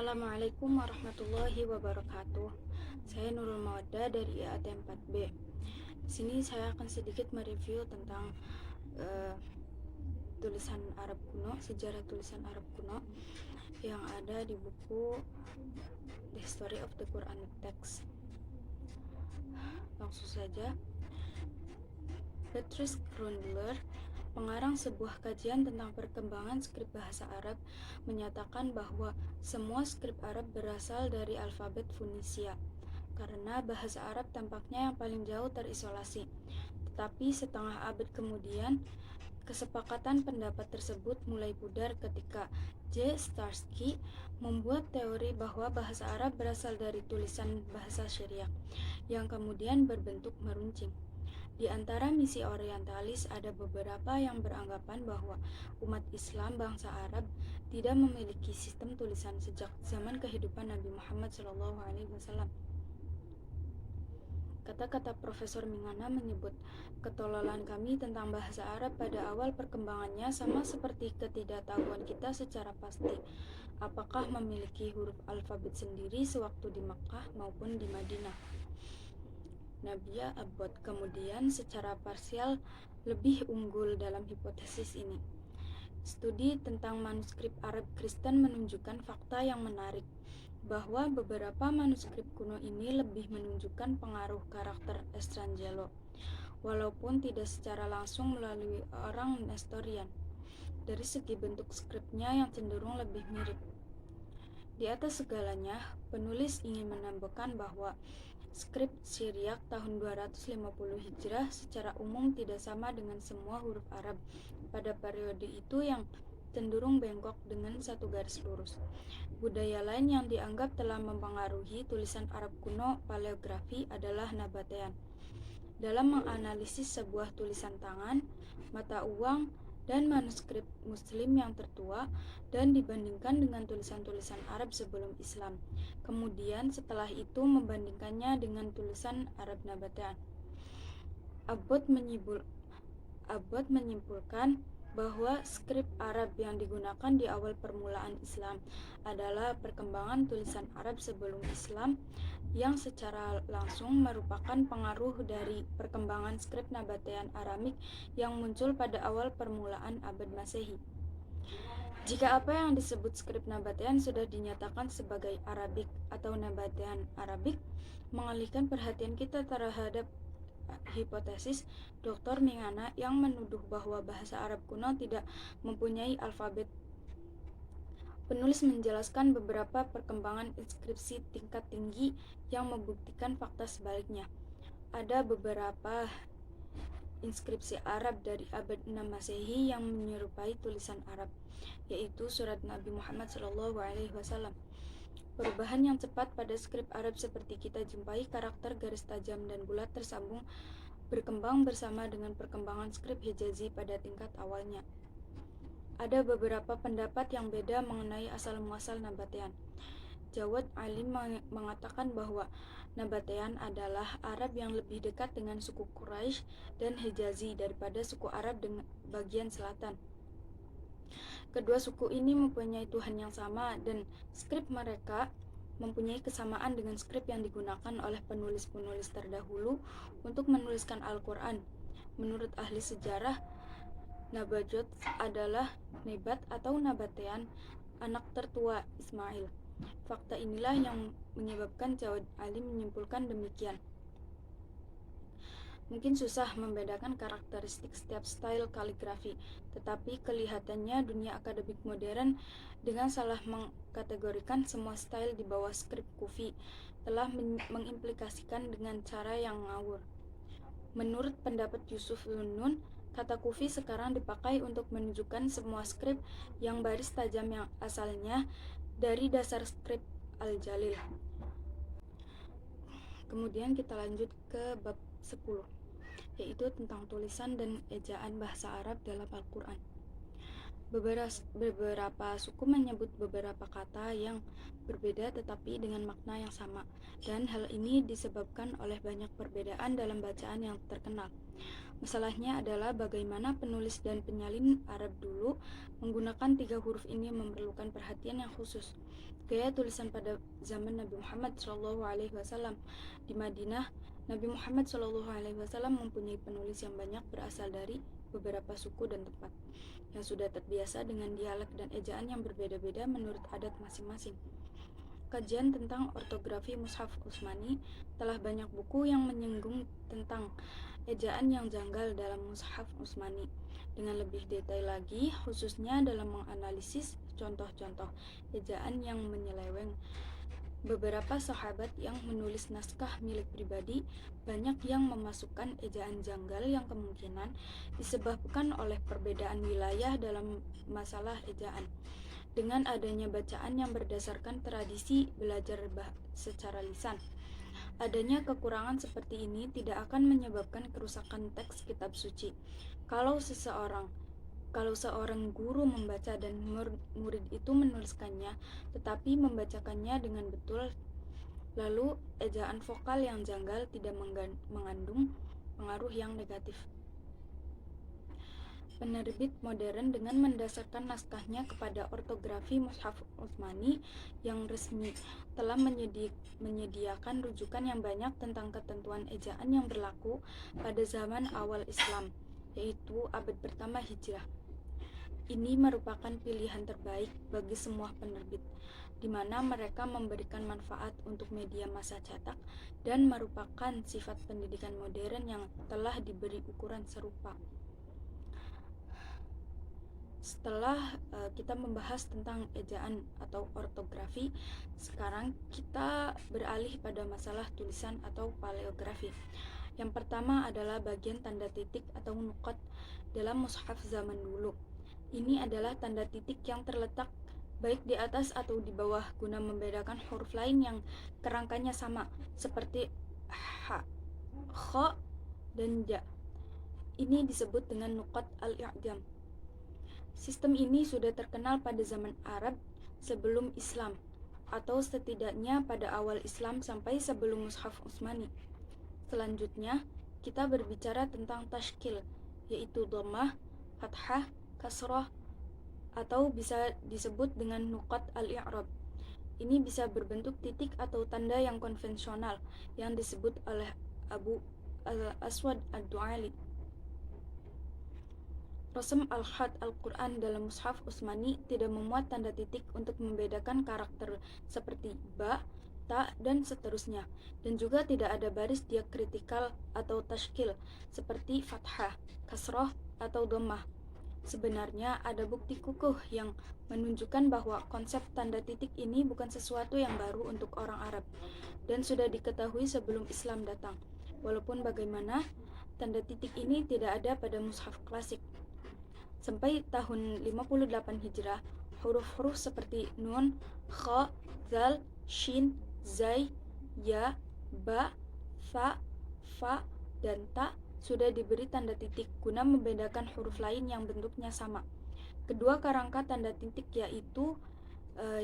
Assalamualaikum warahmatullahi wabarakatuh. Saya Nurul Mawaddah dari IAT 4B. Di sini saya akan sedikit mereview tentang tulisan Arab kuno, sejarah tulisan Arab kuno yang ada di buku The History of the Quranic Text. Langsung saja. Petrus Grundler, pengarang sebuah kajian tentang perkembangan skrip bahasa Arab, menyatakan bahwa semua skrip Arab berasal dari alfabet Funisia, karena bahasa Arab tampaknya yang paling jauh terisolasi. Tetapi setengah abad kemudian, kesepakatan pendapat tersebut mulai pudar ketika J. Starsky membuat teori bahwa bahasa Arab berasal dari tulisan bahasa Syriac, yang kemudian berbentuk meruncing. Di antara misi orientalis ada beberapa yang beranggapan bahwa umat Islam bangsa Arab tidak memiliki sistem tulisan sejak zaman kehidupan Nabi Muhammad SAW. Kata-kata Profesor Mingana menyebut, ketololan kami tentang bahasa Arab pada awal perkembangannya sama seperti ketidaktahuan kita secara pasti, apakah memiliki huruf alfabet sendiri sewaktu di Makkah maupun di Madinah. Nabia Abbott kemudian secara parsial lebih unggul dalam hipotesis ini. Studi tentang manuskrip Arab Kristen menunjukkan fakta yang menarik, bahwa beberapa manuskrip kuno ini lebih menunjukkan pengaruh karakter Estrangelo, walaupun tidak secara langsung melalui orang Nestorian, dari segi bentuk skripnya yang cenderung lebih mirip. Di atas segalanya, penulis ingin menambahkan bahwa skrip Syriac tahun 250 Hijrah secara umum tidak sama dengan semua huruf Arab pada periode itu yang cenderung bengkok dengan satu garis lurus. Budaya lain yang dianggap telah mempengaruhi tulisan Arab kuno paleografi adalah Nabatean. Dalam menganalisis sebuah tulisan tangan, mata uang, dan manuskrip Muslim yang tertua dan dibandingkan dengan tulisan-tulisan Arab sebelum Islam. Kemudian setelah itu membandingkannya dengan tulisan Arab Nabatean. Abbott menyimpulkan bahwa skrip Arab yang digunakan di awal permulaan Islam adalah perkembangan tulisan Arab sebelum Islam yang secara langsung merupakan pengaruh dari perkembangan skrip Nabatean Aramik yang muncul pada awal permulaan abad Masehi. Jika apa yang disebut skrip Nabatean sudah dinyatakan sebagai Arabik atau Nabatean Arabik, mengalihkan perhatian kita terhadap hipotesis Dr. Mingana yang menuduh bahwa bahasa Arab kuno tidak mempunyai alfabet. Penulis menjelaskan beberapa perkembangan inskripsi tingkat tinggi yang membuktikan fakta sebaliknya. Ada beberapa inskripsi Arab dari abad 6 Masehi yang menyerupai tulisan Arab, yaitu surat Nabi Muhammad SAW. Perubahan yang cepat pada skrip Arab seperti kita jumpai karakter garis tajam dan bulat tersambung berkembang bersama dengan perkembangan skrip Hijazi pada tingkat awalnya. Ada beberapa pendapat yang beda mengenai asal-muasal Nabatean. Jawad Alim mengatakan bahwa Nabatean adalah Arab yang lebih dekat dengan suku Quraisy dan Hijazi daripada suku Arab dengan bagian selatan. Kedua suku ini mempunyai Tuhan yang sama dan skrip mereka mempunyai kesamaan dengan skrip yang digunakan oleh penulis-penulis terdahulu untuk menuliskan Al-Quran. Menurut ahli sejarah, Nabajot adalah Nebat atau Nabatean, anak tertua Ismail. Fakta inilah yang menyebabkan Jawad Alim menyimpulkan demikian. Mungkin susah membedakan karakteristik setiap style kaligrafi, tetapi kelihatannya dunia akademik modern dengan salah mengkategorikan semua style di bawah skrip Kufi telah mengimplikasikan dengan cara yang ngawur. Menurut pendapat Yusuf Lunnun, kata Kufi sekarang dipakai untuk menunjukkan semua skrip yang baris tajam yang asalnya dari dasar skrip Al-Jalil. Kemudian kita lanjut ke bab 10, yaitu tentang tulisan dan ejaan bahasa Arab dalam Al-Quran. Beberapa suku menyebut beberapa kata yang berbeda tetapi dengan makna yang sama, dan hal ini disebabkan oleh banyak perbedaan dalam bacaan yang terkenal. Masalahnya adalah bagaimana penulis dan penyalin Arab dulu menggunakan 3 huruf ini memerlukan perhatian yang khusus. Gaya tulisan pada zaman Nabi Muhammad SAW di Madinah, Nabi Muhammad SAW mempunyai penulis yang banyak berasal dari beberapa suku dan tempat, yang sudah terbiasa dengan dialek dan ejaan yang berbeda-beda menurut adat masing-masing. Kajian tentang ortografi Mushaf Utsmani telah banyak buku yang menyinggung tentang ejaan yang janggal dalam Mushaf Utsmani dengan lebih detail lagi, khususnya dalam menganalisis contoh-contoh ejaan yang menyeleweng. Beberapa sahabat yang menulis naskah milik pribadi banyak yang memasukkan ejaan janggal yang kemungkinan disebabkan oleh perbedaan wilayah dalam masalah ejaan. Dengan adanya bacaan yang berdasarkan tradisi belajar secara lisan, adanya kekurangan seperti ini tidak akan menyebabkan kerusakan teks kitab suci. Kalau seorang guru membaca dan murid itu menuliskannya, tetapi membacakannya dengan betul, lalu ejaan vokal yang janggal tidak mengandung pengaruh yang negatif. Penerbit modern dengan mendasarkan naskahnya kepada ortografi Mushaf Utsmani yang resmi telah menyediakan rujukan yang banyak tentang ketentuan ejaan yang berlaku pada zaman awal Islam, yaitu abad pertama Hijrah. Ini merupakan pilihan terbaik bagi semua penerbit, di mana mereka memberikan manfaat untuk media massa cetak dan merupakan sifat pendidikan modern yang telah diberi ukuran serupa. Setelah kita membahas tentang ejaan atau ortografi, sekarang kita beralih pada masalah tulisan atau paleografi. Yang pertama adalah bagian tanda titik atau nukot dalam mushaf zaman dulu. Ini adalah tanda titik yang terletak baik di atas atau di bawah guna membedakan huruf lain yang kerangkanya sama, seperti ha, kha, dan ja. Ini disebut dengan nukot al-i'jam. Sistem ini sudah terkenal pada zaman Arab sebelum Islam, atau setidaknya pada awal Islam sampai sebelum Mushaf Utsmani. Selanjutnya, kita berbicara tentang tashkil, yaitu dhammah, fathah, kasrah, atau bisa disebut dengan nuqat al-i'rab. Ini bisa berbentuk titik atau tanda yang konvensional yang disebut oleh Abu al-Aswad ad-Du'ali. Rasm al-Khat Al-Quran dalam Mushaf Utsmani tidak memuat tanda titik untuk membedakan karakter seperti ba, ta, dan seterusnya, dan juga tidak ada baris diakritikal atau tashkil seperti fathah, kasroh, atau dhammah. Sebenarnya ada bukti kukuh yang menunjukkan bahwa konsep tanda titik ini bukan sesuatu yang baru untuk orang Arab dan sudah diketahui sebelum Islam datang. Walaupun bagaimana, tanda titik ini tidak ada pada mushaf klasik. Sampai tahun 58 Hijrah, huruf-huruf seperti nun, kha, zal, shin, zai, ya, ba, fa, dan ta sudah diberi tanda titik guna membedakan huruf lain yang bentuknya sama. Kedua kerangka tanda titik yaitu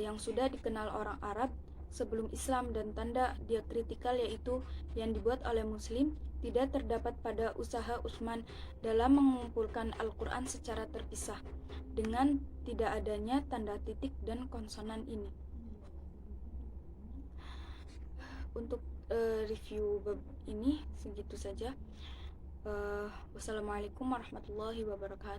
yang sudah dikenal orang Arab sebelum Islam dan tanda diakritikal yaitu yang dibuat oleh Muslim tidak terdapat pada usaha Utsman dalam mengumpulkan Al-Quran secara terpisah dengan tidak adanya tanda titik dan konsonan ini. Untuk review bab ini segitu saja. Wassalamualaikum warahmatullahi wabarakatuh.